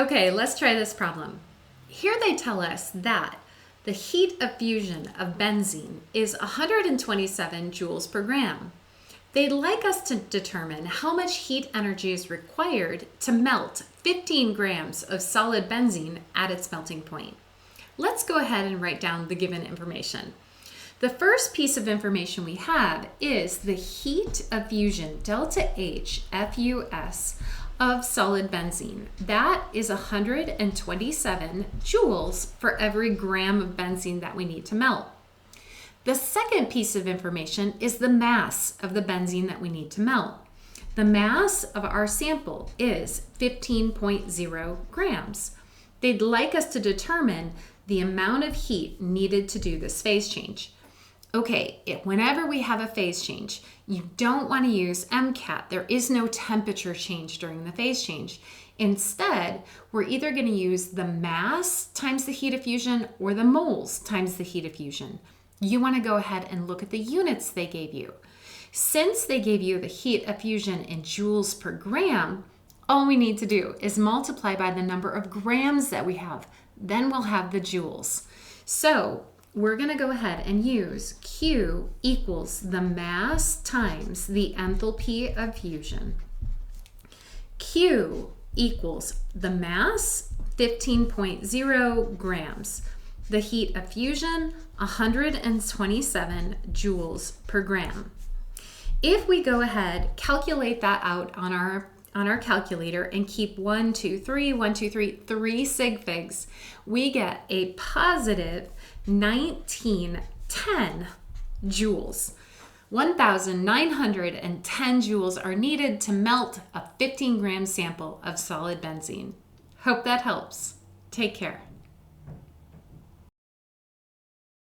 Okay, let's try this problem. Here they tell us that the heat of fusion of benzene is 127 joules per gram. They'd like us to determine how much heat energy is required to melt 15 grams of solid benzene at its melting point. Let's go ahead and write down the given information. The first piece of information we have is the heat of fusion, delta H FUS, of solid benzene. That is 127 joules for every gram of benzene that we need to melt. The second piece of information is the mass of the benzene that we need to melt. The mass of our sample is 15.0 grams. They'd like us to determine the amount of heat needed to do this phase change. Okay, whenever we have a phase change, you don't want to use MCAT. There is no temperature change during the phase change. Instead, we're either going to use the mass times the heat of fusion or the moles times the heat of fusion. You want to go ahead and look at the units they gave you. Since they gave you the heat of fusion in joules per gram, all we need to do is multiply by the number of grams that we have. Then we'll have the joules. So we're going to go ahead and use Q equals the mass times the enthalpy of fusion. Q equals the mass, 15.0 grams. The heat of fusion, 127 joules per gram. If we go ahead, calculate that out on our calculator and keep 3 sig figs, we get a positive 1910 joules. 1,910 joules are needed to melt a 15-gram sample of solid benzene. Hope that helps. Take care.